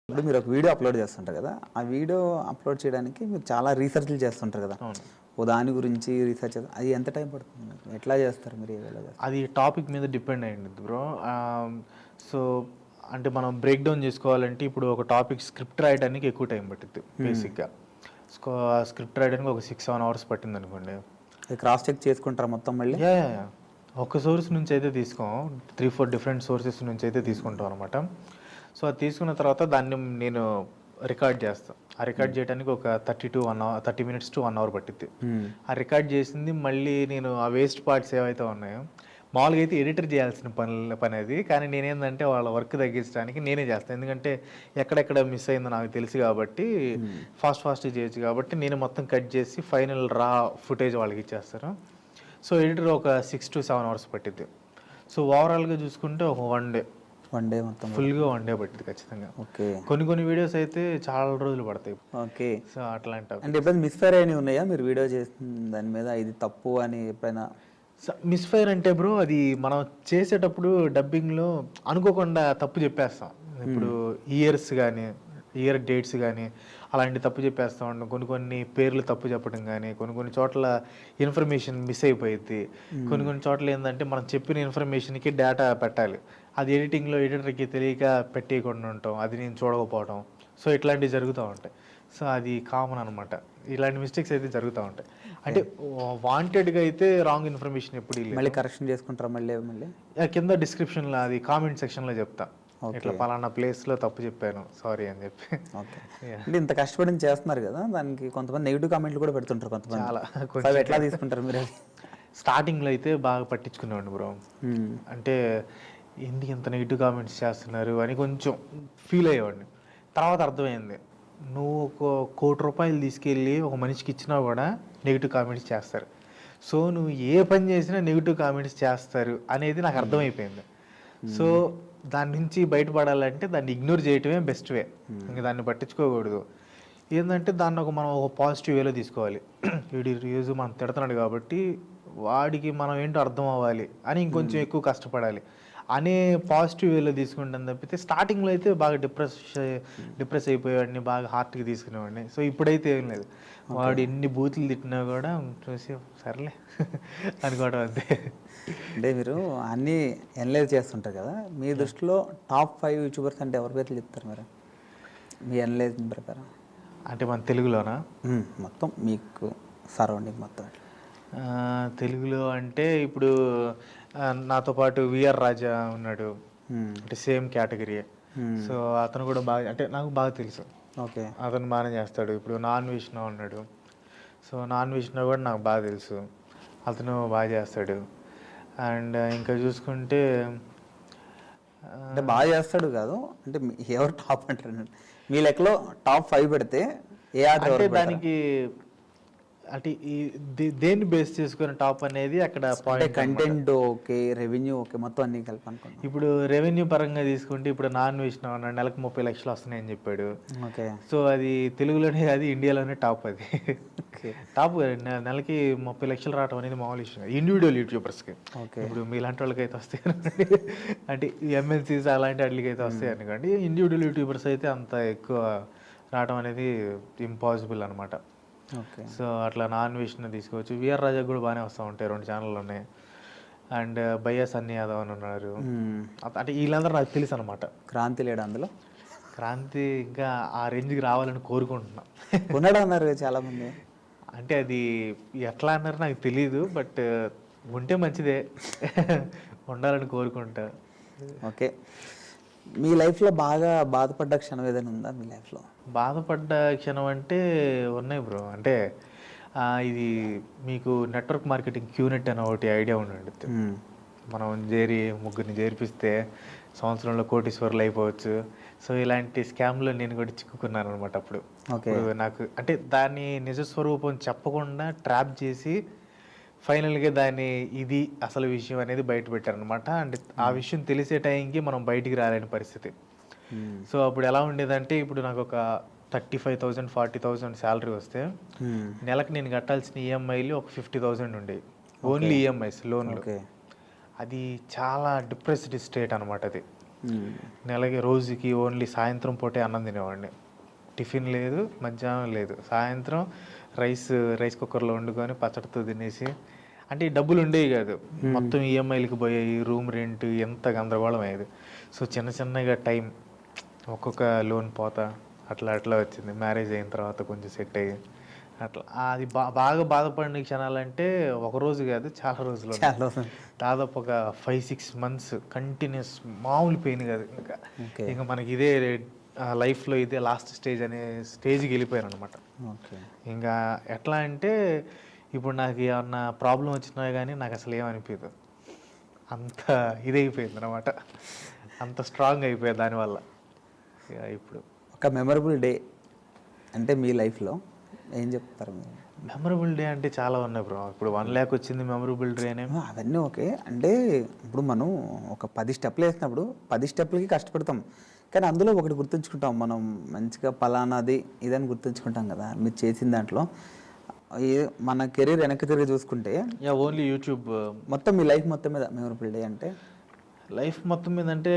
ఇప్పుడు మీరు ఒక వీడియో అప్లోడ్ చేస్తుంటారు కదా, ఆ వీడియో అప్లోడ్ చేయడానికి మీరు చాలా రీసెర్చ్లు చేస్తుంటారు కదా. ఓ దాని గురించి రీసెర్చ్ అది ఎంత టైం పడుతుంది మీకు? ఎట్లా చేస్తారు మీరు? ఎలా చేస్తారు? అది టాపిక్ మీద డిపెండ్ అయ్యింది బ్రో. సో అంటే మనం బ్రేక్ డౌన్ చేసుకోవాలంటే ఇప్పుడు ఒక టాపిక్ స్క్రిప్ట్ రాయడానికి ఎక్కువ టైం పట్టింది బేసిక్గా. స్క్రిప్ట్ రాయడానికి ఒక 6-7 అవర్స్ పట్టింది అనుకోండి. క్రాస్ చెక్ చేసుకుంటారా మొత్తం మళ్ళీ? ఒక సోర్స్ నుంచి అయితే తీసుకోం, 3-4 డిఫరెంట్ సోర్సెస్ నుంచి అయితే తీసుకుంటాం అనమాట. సో అది తీసుకున్న తర్వాత దాన్ని నేను రికార్డ్ చేస్తాను. ఆ రికార్డ్ చేయడానికి ఒక 30 minutes to 1 hour పట్టిద్ది. ఆ రికార్డ్ చేసింది మళ్ళీ నేను ఆ వేస్ట్ పార్ట్స్ ఏవైతే ఉన్నాయో, మామూలుగా అయితే ఎడిటర్ చేయాల్సిన పని అది. కానీ నేనేందంటే వాళ్ళ వర్క్ తగ్గించడానికి నేనే చేస్తాను. ఎందుకంటే ఎక్కడెక్కడ మిస్ అయిందో నాకు తెలుసు కాబట్టి, ఫాస్ట్గా చేయొచ్చు కాబట్టి నేను మొత్తం కట్ చేసి ఫైనల్ రా ఫుటేజ్ వాళ్ళకి ఇచ్చేస్తాను. సో ఎడిటర్ ఒక 6 to 7 hours పట్టిద్ది. సో ఓవరాల్గా చూసుకుంటే ఒక వన్ డే మొత్తం ఫుల్గా 1 day పట్టింది ఖచ్చితంగా. ఓకే. కొన్ని వీడియోస్ అయితే చాలా రోజులు పడతాయి. ఓకే. సో అట్లాంటి అంటే ఎప్పుడైనా మిస్ఫైర్ అయినవి ఉన్నాయా మీరు వీడియో చేసిన దాని మీద? ఇది తప్పు అని ఎప్పుడైనా? మిస్ఫైర్ అంటే బ్రో, అది మనం చేసేటప్పుడు డబ్బింగ్లో అనుకోకుండా తప్పు చెప్పేస్తాం. ఇప్పుడు ఇయర్ డేట్స్ కానీ అలాంటి తప్పు చెప్పేస్తూ ఉంటాం. కొన్ని పేర్లు తప్పు చెప్పడం కానీ, కొన్ని చోట్ల ఇన్ఫర్మేషన్ మిస్ అయిపోయింది. కొన్ని చోట్ల ఏంటంటే మనం చెప్పిన ఇన్ఫర్మేషన్కి డేటా పెట్టాలి, అది ఎడిటర్కి తెలియక పెట్టేయకుండా ఉంటాం, అది నేను చూడకపోవడం. సో ఇట్లాంటివి జరుగుతూ ఉంటాయి. సో అది కామన్ అనమాట. ఇలాంటి మిస్టేక్స్ అయితే జరుగుతూ ఉంటాయి. అంటే వాంటెడ్గా అయితే రాంగ్ ఇన్ఫర్మేషన్ ఎప్పుడు మళ్ళీ కరెక్షన్ చేసుకుంటారా? మళ్ళీ కింద డిస్క్రిప్షన్లో అది కామెంట్ సెక్షన్లో చెప్తా, ఇట్లా పలానా ప్లేస్లో తప్పు చెప్పాను సారీ అని చెప్పి. ఓకే. అంటే ఇంత కష్టపడి చేస్తున్నారు కదా, దానికి కొంతమంది నెగిటివ్ కామెంట్లు కూడా పెడుతుంటారు కొంతమంది. చాలా ఎట్లా తీసుకుంటారు మీరు? స్టార్టింగ్లో అయితే బాగా పట్టించుకునేవాడిని బ్రో. అంటే ఎందుకు ఇంత నెగిటివ్ కామెంట్స్ చేస్తున్నారు అని కొంచెం ఫీల్ అయ్యేవాడిని. తర్వాత అర్థమైంది, నువ్వు ఒక 1 కోటి రూపాయలు తీసుకెళ్ళి ఒక మనిషికి ఇచ్చినా కూడా నెగిటివ్ కామెంట్స్ చేస్తారు. సో నువ్వు ఏ పని చేసినా నెగిటివ్ కామెంట్స్ చేస్తారు అనేది నాకు అర్థమైపోయింది. సో దాని నుంచి బయటపడాలంటే దాన్ని ఇగ్నోర్ చేయటమే బెస్ట్ వే. ఇంకా దాన్ని పట్టించుకోకూడదు. ఏంటంటే దాన్ని మనం ఒక పాజిటివ్ వేలో తీసుకోవాలి. వీడి రోజు మనం తిడుతున్నాడు కాబట్టి వాడికి మనం ఏంటో అర్థం అవ్వాలి అని ఇంకొంచెం ఎక్కువ కష్టపడాలి అనే పాజిటివ్ వేలో తీసుకుంటాను తప్పితే, స్టార్టింగ్లో అయితే బాగా డిప్రెస్ అయిపోయేవాడిని, బాగా హార్ట్కి తీసుకునేవాడిని. సో ఇప్పుడైతే ఏం లేదు, వాడు ఎన్ని బూతులు తిట్టినా కూడా చూసి సర్లే అనుకోవడం అంతే. అంటే మీరు అన్నీ ఎనలైజ్ చేస్తుంటారు కదా, మీ దృష్టిలో టాప్ 5 యూట్యూబర్స్ అంటే ఎవరి పేర్లు చెప్తారు మీరు మీ ఎనలైజ్ ప్రకారం? అంటే మన తెలుగులోనా? మొత్తం మీకు సరౌండింగ్ మొత్తం. తెలుగులో అంటే ఇప్పుడు నాతో పాటు విఆర్ రాజా ఉన్నాడు, అంటే సేమ్ కేటగిరీ. సో అతను కూడా బాగా, అంటే నాకు బాగా తెలుసు. ఓకే. అతను బాగానే చేస్తాడు. ఇప్పుడు నాన్ విష్ణు ఉన్నాడు. సో నాన్ విష్ణు కూడా నాకు బాగా తెలుసు, అతను బాగా చేస్తాడు. అండ్ ఇంకా చూసుకుంటే అంటే బాగా చేస్తాడు కాదు, అంటే ఎవరు టాప్ అంటారు మీ లెక్కలో? టాప్ 5 పెడితే ఏ ఆర్డర్? అంటే దానికి అంటే దేన్ని బేస్ చేసుకుని టాప్ అనేది అక్కడ point. Content okay, revenue okay, మొత్తం అన్ని కలిపి అనుకోండి. ఇప్పుడు రెవెన్యూ పరంగా తీసుకుంటే ఇప్పుడు నాన్ విష్ణు అన్నాడు, నెలకు 30 లక్షలు వస్తున్నాయని చెప్పాడు. ఓకే. సో అది తెలుగులోనే కాదు, ఇండియాలోనే టాప్. అది టాప్. నెలకి 30 లక్షలు రావడం అనేది మామూలు విషయం ఇండివిజువల్ యూట్యూబర్స్కి. ఇప్పుడు మీలాంటి వాళ్ళకి అయితే వస్తాయి అంటే ఎంఎన్సీస్ అలాంటి వాటికి అయితే వస్తాయి అనుకోండి. ఇండివిజువల్ యూట్యూబర్స్ అయితే అంత ఎక్కువ రావడం అనేది ఇంపాసిబుల్ అనమాట. ఓకే. సో అట్లా నాన్ విష్ణు తీసుకోవచ్చు. విఆర్ రాజా కూడా బాగానే వస్తూ ఉంటాయి, 2 ఛానళ్ళు ఉన్నాయి. అండ్ బయ్యా సన్నీ యాదవ్ అని ఉన్నారు. అంటే వీళ్ళందరూ నాకు తెలుసు అనమాట. క్రాంతి లేడు అందులో? క్రాంతి ఇంకా ఆ రేంజ్కి రావాలని కోరుకుంటున్నా. ఉన్నాడు అన్నారు చాలామంది. అంటే అది ఎట్లా అన్నారు నాకు తెలీదు, బట్ ఉంటే మంచిదే, ఉండాలని కోరుకుంటా. ఓకే. మీ లైఫ్లో బాగా బాధపడ్డ క్షణం ఏదైనా ఉందా మీ లైఫ్లో? బాధపడ్డ క్షణం అంటే ఉన్నాయి బ్రో. అంటే ఇది మీకు నెట్వర్క్ మార్కెటింగ్ క్యూనెట్ అని ఒకటి ఐడియా ఉండండి. మనం ముగ్గురిని చేర్పిస్తే సంవత్సరంలో కోటీశ్వర్లు అయిపోవచ్చు. సో ఇలాంటి స్కామ్లో నేను కూడా చిక్కుకున్నాను అనమాట అప్పుడు. నాకు అంటే దాన్ని నిజస్వరూపం చెప్పకుండా ట్రాప్ చేసి ఫైనల్గా దాన్ని ఇది అసలు విషయం అనేది బయట పెట్టారనమాట. అంటే ఆ విషయం తెలిసే టైంకి మనం బయటికి రాలేని పరిస్థితి. సో అప్పుడు ఎలా ఉండేదంటే, ఇప్పుడు నాకు ఒక 35,000 40,000 శాలరీ వస్తే నెలకు నేను కట్టాల్సిన ఈఎంఐలు ఒక 50,000 ఉండేవి, ఓన్లీ ఈఎంఐస్, లోన్లు. అది చాలా డిప్రెస్డ్ స్టేట్ అనమాట అది. మ్మ్. నెలకి రోజుకి ఓన్లీ సాయంత్రం పూటే అన్నం తినేవాడిని. టిఫిన్ లేదు, మధ్యాహ్నం లేదు, సాయంత్రం రైస్ కుక్కర్లో వండుకొని పచ్చడితో తినేసి, అంటే ఈ డబ్బులు ఉండేవి కాదు, మొత్తం ఈఎంఐలకి పోయాయి, రూమ్ రెంట్, ఎంత గందరగోళం అయ్యేది. సో చిన్న చిన్నగా టైం ఒక్కొక్క లోన్ పోతా అట్లా అట్లా వచ్చింది. మ్యారేజ్ అయిన తర్వాత కొంచెం సెట్ అయ్యి అట్లా అది బాగా బాధపడిన క్షణాలంటే ఒక రోజు కాదు, చాలా రోజులు ఉన్నాయి. చాలా రోజులు. దాదాపు ఒక 5-6 months కంటిన్యూస్, మామూలు పెయిన్ కాదు. ఓకే. ఇంకా మనకి ఇదే లైఫ్లో ఇదే లాస్ట్ స్టేజ్ అనే స్టేజ్కి వెళ్ళిపోయాను అనమాట. ఓకే. ఇంకా ఎట్లా అంటే ఇప్పుడు నాకు ఏమన్నా ప్రాబ్లం వచ్చినా కానీ నాకు అసలు ఏమనిపించదు, అంత ఇదైపోయింది అనమాట, అంత స్ట్రాంగ్ అయిపోయింది దానివల్ల. ఇక ఇప్పుడు ఒక మెమరబుల్ డే అంటే మీ లైఫ్లో ఏం చెప్తారు మీరు? మెమరబుల్ డే అంటే చాలా ఉన్నాయి బ్రో. ఇప్పుడు 1 lakh వచ్చింది మెమరబుల్ డే అనే. అవన్నీ ఓకే. అంటే ఇప్పుడు మనం ఒక 10 స్టెప్లు వేసినప్పుడు 10 స్టెప్లకి కష్టపడతాం, కానీ అందులో ఒకటి గుర్తుంచుకుంటాం మనం, మంచిగా పలానాది ఇదని గుర్తుంచుకుంటాం కదా. మీరు చేసిన దాంట్లో మన కెరీర్ వెనక్కి తిరిగి చూసుకుంటే ఓన్లీ యూట్యూబ్ మొత్తం మీ లైఫ్ మొత్తం మీద మెమరబుల్ డే అంటే లైఫ్ మొత్తం మీద అంటే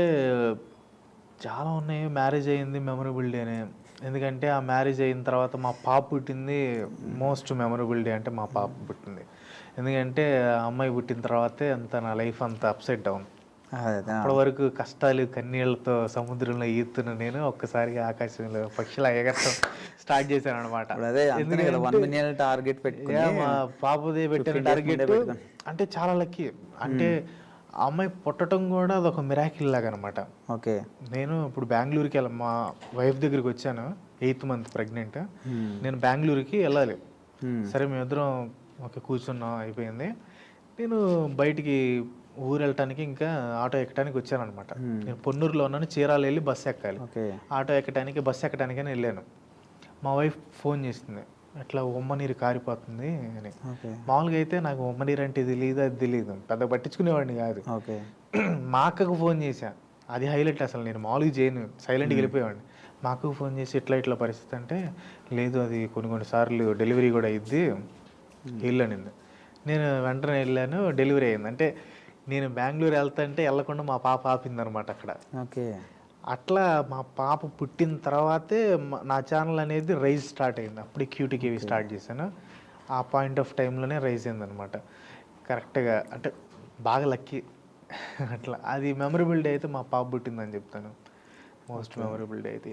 చాలా ఉన్నాయి. మ్యారేజ్ అయ్యింది మెమరబుల్ డేనే, ఎందుకంటే ఆ మ్యారేజ్ అయిన తర్వాత మా పాప పుట్టింది. మోస్ట్ మెమరబుల్ డే అంటే మా పాప పుట్టింది, ఎందుకంటే ఆ అమ్మాయి పుట్టిన తర్వాతే అంత నా లైఫ్ అంతా అప్సెట్ డౌన్. అప్పటి వరకు కష్టాలు కన్నీళ్లతో సముద్రంలో ఈదుతున్న నేను ఒక్కసారిగా ఆకాశంలో పక్షిలా ఎగరటం స్టార్ట్ చేశాను అనమాట. అదే 1 million టార్గెట్ పెట్టుకుని మా పాపదే పెట్టిన 15 days టార్గెట్ ముందే అంటే చాలా లక్కీ. అంటే ఆ అమ్మాయి పుట్టడం కూడా అదొక మిరాకిల్ లాగా అనమాట. ఓకే. నేను ఇప్పుడు బెంగళూరుకి మా వైఫ్ దగ్గరికి వచ్చాను, 8th month ప్రెగ్నెంట్. నేను బెంగళూరుకి వెళ్ళాలి. సరే మేమిద్దరం ఓకే కూర్చున్నాం, అయిపోయింది. నేను బయటికి ఊరు వెళ్ళటానికి ఇంకా ఆటో ఎక్కడానికి వచ్చాను అనమాట. నేను పొన్నూరులో ఉన్నాను, చీరాలు వెళ్ళి బస్సు ఎక్కాలి. ఓకే. ఆటో ఎక్కడానికి బస్సు ఎక్కడానికని వెళ్ళాను. మా వైఫ్ ఫోన్ చేసింది, ఎట్లా ఉమ్మనీరు కారిపోతుంది అని. ఓకే. మామూలుగా అయితే నాకు ఉమ్మనీరు అంటే తెలియదు, అది తెలియదు, పెద్ద పట్టించుకునేవాడిని కాదు. ఓకే. మా అక్కకు ఫోన్ చేశా, అది హైలైట్. అసలు నేను మామూలుగా చేయను, సైలెంట్గా వెళ్ళిపోయేవాడిని. మా అక్కకు ఫోన్ చేసి ఇట్లా పరిస్థితి అంటే, లేదు అది కొన్ని సార్లు డెలివరీ కూడా అయ్యిద్ది, వెళ్ళాను. నేను వెంటనే వెళ్ళాను, డెలివరీ అయింది. అంటే నేను బెంగళూరు వెళ్తాంటే వెళ్ళకుండా మా పాప ఆపిందనమాట అక్కడ. ఓకే. అట్లా మా పాప పుట్టిన తర్వాతే నా ఛానల్ అనేది రైజ్ స్టార్ట్ అయింది. అప్పుడే క్యూటీకేవి స్టార్ట్ చేశాను. ఆ పాయింట్ ఆఫ్ టైంలోనే రైజ్ అయిందనమాట కరెక్ట్గా. అంటే బాగా లక్కీ అట్లా. అది మెమరబుల్ డే అయితే మా పాప పుట్టిందని చెప్తాను, మోస్ట్ మెమరబుల్ డే అయితే.